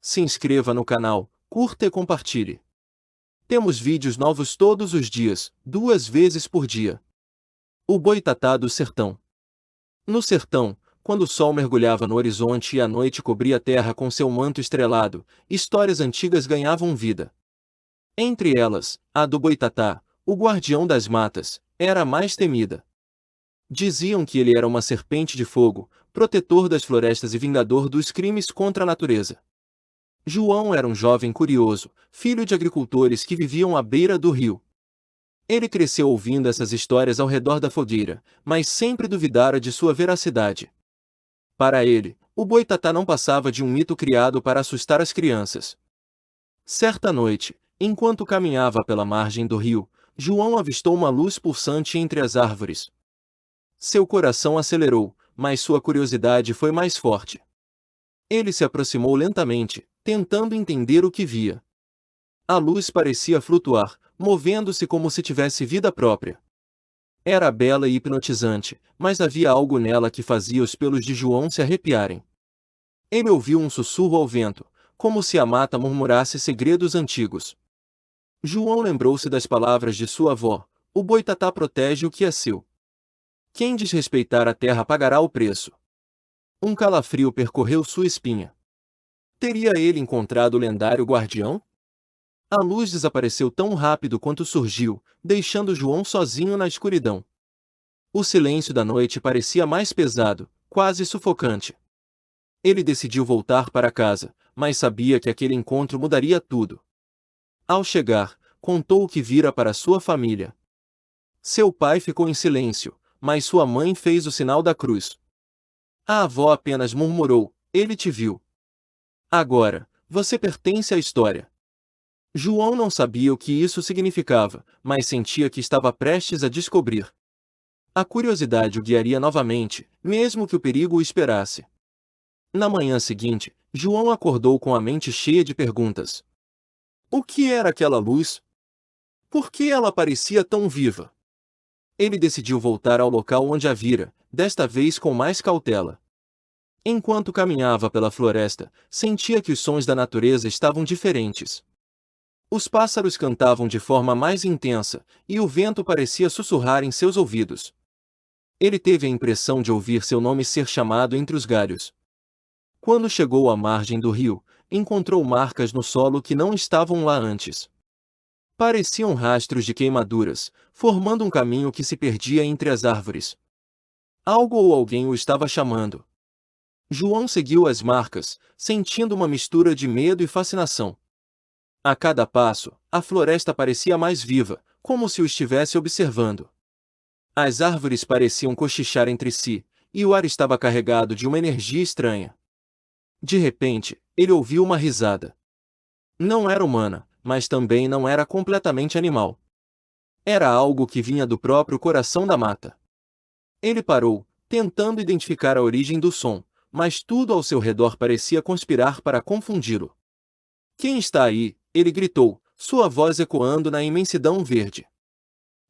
se inscreva no canal, curta e compartilhe. Temos vídeos novos todos os dias, 2 vezes por dia. O Boitatá do Sertão. No sertão, quando o sol mergulhava no horizonte e a noite cobria a terra com seu manto estrelado, histórias antigas ganhavam vida. Entre elas, a do Boitatá, o guardião das matas, era a mais temida. Diziam que ele era uma serpente de fogo, protetor das florestas e vingador dos crimes contra a natureza. João era um jovem curioso, filho de agricultores que viviam à beira do rio. Ele cresceu ouvindo essas histórias ao redor da fogueira, mas sempre duvidara de sua veracidade. Para ele, o Boitatá não passava de um mito criado para assustar as crianças. Certa noite, enquanto caminhava pela margem do rio, João avistou uma luz pulsante entre as árvores. Seu coração acelerou, mas sua curiosidade foi mais forte. Ele se aproximou lentamente, tentando entender o que via. A luz parecia flutuar, movendo-se como se tivesse vida própria. Era bela e hipnotizante, mas havia algo nela que fazia os pelos de João se arrepiarem. Ele ouviu um sussurro ao vento, como se a mata murmurasse segredos antigos. João lembrou-se das palavras de sua avó: o Boitatá protege o que é seu. Quem desrespeitar a terra pagará o preço. Um calafrio percorreu sua espinha. Teria ele encontrado o lendário guardião? A luz desapareceu tão rápido quanto surgiu, deixando João sozinho na escuridão. O silêncio da noite parecia mais pesado, quase sufocante. Ele decidiu voltar para casa, mas sabia que aquele encontro mudaria tudo. Ao chegar, contou o que vira para sua família. Seu pai ficou em silêncio, mas sua mãe fez o sinal da cruz. A avó apenas murmurou: ele te viu. Agora, você pertence à história. João não sabia o que isso significava, mas sentia que estava prestes a descobrir. A curiosidade o guiaria novamente, mesmo que o perigo o esperasse. Na manhã seguinte, João acordou com a mente cheia de perguntas. O que era aquela luz? Por que ela parecia tão viva? Ele decidiu voltar ao local onde a vira, desta vez com mais cautela. Enquanto caminhava pela floresta, sentia que os sons da natureza estavam diferentes. Os pássaros cantavam de forma mais intensa, e o vento parecia sussurrar em seus ouvidos. Ele teve a impressão de ouvir seu nome ser chamado entre os galhos. Quando chegou à margem do rio, encontrou marcas no solo que não estavam lá antes. Pareciam rastros de queimaduras, formando um caminho que se perdia entre as árvores. Algo ou alguém o estava chamando. João seguiu as marcas, sentindo uma mistura de medo e fascinação. A cada passo, a floresta parecia mais viva, como se o estivesse observando. As árvores pareciam cochichar entre si, e o ar estava carregado de uma energia estranha. De repente, ele ouviu uma risada. Não era humana, mas também não era completamente animal. Era algo que vinha do próprio coração da mata. Ele parou, tentando identificar a origem do som, mas tudo ao seu redor parecia conspirar para confundi-lo. Quem está aí? Ele gritou, sua voz ecoando na imensidão verde.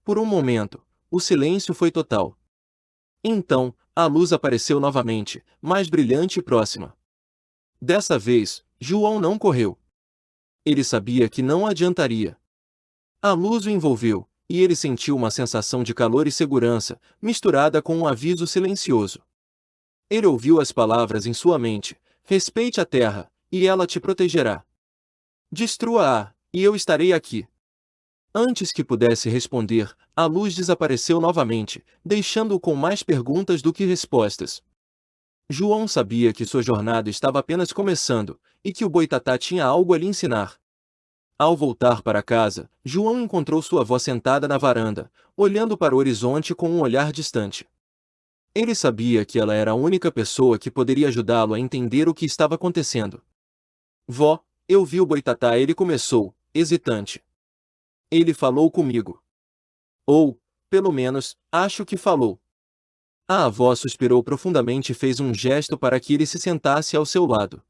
Por um momento, o silêncio foi total. Então, a luz apareceu novamente, mais brilhante e próxima. Dessa vez, João não correu. Ele sabia que não adiantaria. A luz o envolveu, e ele sentiu uma sensação de calor e segurança, misturada com um aviso silencioso. Ele ouviu as palavras em sua mente: respeite a terra, e ela te protegerá. Destrua-a, e eu estarei aqui. Antes que pudesse responder, a luz desapareceu novamente, deixando-o com mais perguntas do que respostas. João sabia que sua jornada estava apenas começando, e que o Boitatá tinha algo a lhe ensinar. Ao voltar para casa, João encontrou sua avó sentada na varanda, olhando para o horizonte com um olhar distante. Ele sabia que ela era a única pessoa que poderia ajudá-lo a entender o que estava acontecendo. Vó, eu vi o Boitatá, ele começou, hesitante. Ele falou comigo. Ou, pelo menos, acho que falou. A avó suspirou profundamente e fez um gesto para que ele se sentasse ao seu lado.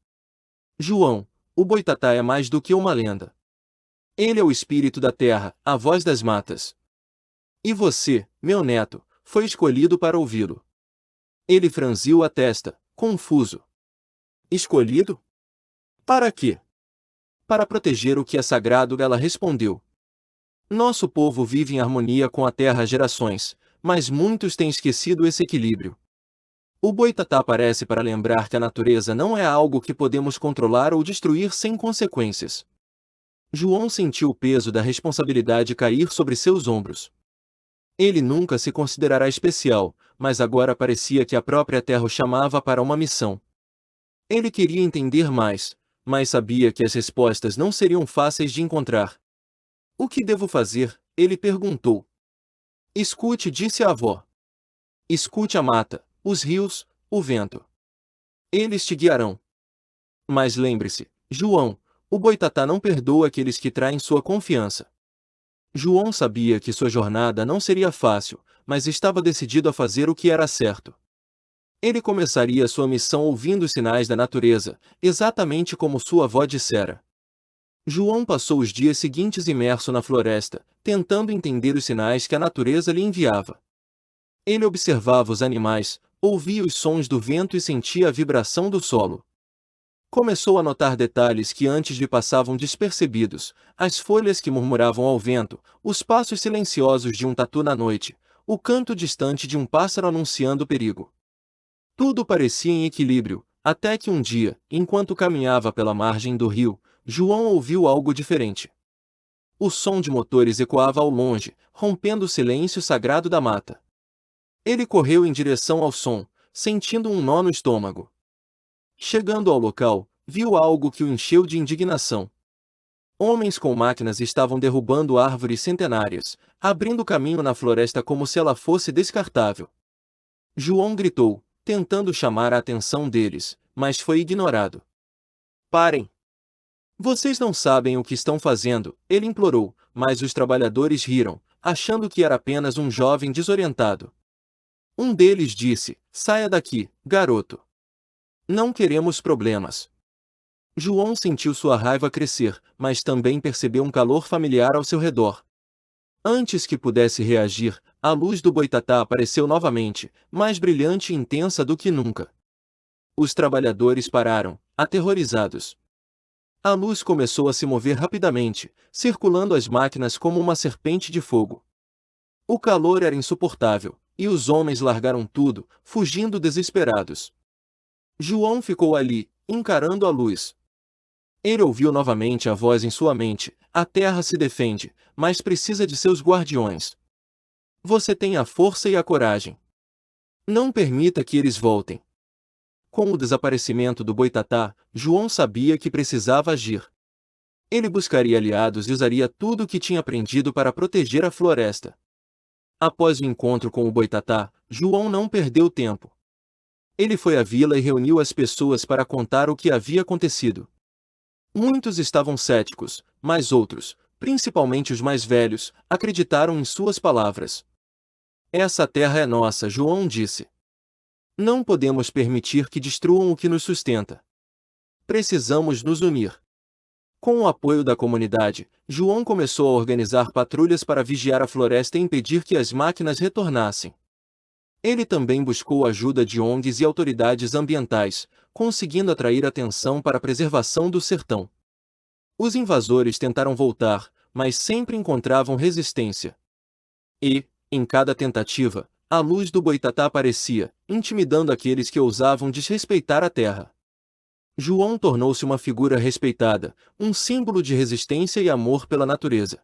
João, o Boitatá é mais do que uma lenda. Ele é o espírito da terra, a voz das matas. E você, meu neto, foi escolhido para ouvi-lo. Ele franziu a testa, confuso. Escolhido? Para quê? Para proteger o que é sagrado, ela respondeu. Nosso povo vive em harmonia com a terra há gerações, mas muitos têm esquecido esse equilíbrio. O boitatá aparece para lembrar que a natureza não é algo que podemos controlar ou destruir sem consequências. João sentiu o peso da responsabilidade cair sobre seus ombros. Ele nunca se considerará especial, mas agora parecia que a própria terra o chamava para uma missão. Ele queria entender mais, mas sabia que as respostas não seriam fáceis de encontrar. O que devo fazer? Ele perguntou. Escute, disse a avó. Escute a mata, os rios, o vento. Eles te guiarão. Mas lembre-se, João, o boitatá não perdoa aqueles que traem sua confiança. João sabia que sua jornada não seria fácil, mas estava decidido a fazer o que era certo. Ele começaria sua missão ouvindo os sinais da natureza, exatamente como sua avó dissera. João passou os dias seguintes imerso na floresta, tentando entender os sinais que a natureza lhe enviava. Ele observava os animais, ouvia os sons do vento e sentia a vibração do solo. Começou a notar detalhes que antes lhe passavam despercebidos, as folhas que murmuravam ao vento, os passos silenciosos de um tatu na noite, o canto distante de um pássaro anunciando perigo. Tudo parecia em equilíbrio, até que um dia, enquanto caminhava pela margem do rio, João ouviu algo diferente. O som de motores ecoava ao longe, rompendo o silêncio sagrado da mata. Ele correu em direção ao som, sentindo um nó no estômago. Chegando ao local, viu algo que o encheu de indignação. Homens com máquinas estavam derrubando árvores centenárias, abrindo caminho na floresta como se ela fosse descartável. João gritou, tentando chamar a atenção deles, mas foi ignorado. Parem! Vocês não sabem o que estão fazendo, ele implorou, mas os trabalhadores riram, achando que era apenas um jovem desorientado. Um deles disse, saia daqui, garoto. Não queremos problemas. João sentiu sua raiva crescer, mas também percebeu um calor familiar ao seu redor. Antes que pudesse reagir, a luz do boitatá apareceu novamente, mais brilhante e intensa do que nunca. Os trabalhadores pararam, aterrorizados. A luz começou a se mover rapidamente, circulando as máquinas como uma serpente de fogo. O calor era insuportável, e os homens largaram tudo, fugindo desesperados. João ficou ali, encarando a luz. Ele ouviu novamente a voz em sua mente, a terra se defende, mas precisa de seus guardiões. Você tem a força e a coragem. Não permita que eles voltem. Com o desaparecimento do boitatá, João sabia que precisava agir. Ele buscaria aliados e usaria tudo o que tinha aprendido para proteger a floresta. Após o encontro com o boitatá, João não perdeu tempo. Ele foi à vila e reuniu as pessoas para contar o que havia acontecido. Muitos estavam céticos, mas outros, principalmente os mais velhos, acreditaram em suas palavras. Essa terra é nossa, João disse. Não podemos permitir que destruam o que nos sustenta. Precisamos nos unir. Com o apoio da comunidade, João começou a organizar patrulhas para vigiar a floresta e impedir que as máquinas retornassem. Ele também buscou a ajuda de ONGs e autoridades ambientais, conseguindo atrair atenção para a preservação do sertão. Os invasores tentaram voltar, mas sempre encontravam resistência. E, em cada tentativa, a luz do boitatá aparecia, intimidando aqueles que ousavam desrespeitar a terra. João tornou-se uma figura respeitada, um símbolo de resistência e amor pela natureza.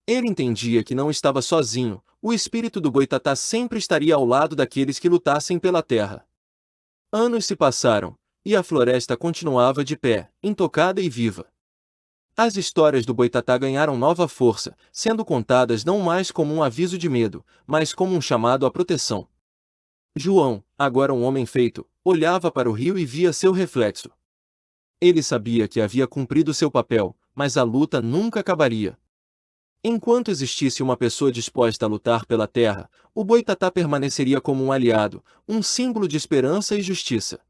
Ele entendia que não estava sozinho, o espírito do boitatá sempre estaria ao lado daqueles que lutassem pela terra. Anos se passaram, e a floresta continuava de pé, intocada e viva. As histórias do boitatá ganharam nova força, sendo contadas não mais como um aviso de medo, mas como um chamado à proteção. João, agora um homem feito, olhava para o rio e via seu reflexo. Ele sabia que havia cumprido seu papel, mas a luta nunca acabaria. Enquanto existisse uma pessoa disposta a lutar pela terra, o boitatá permaneceria como um aliado, um símbolo de esperança e justiça.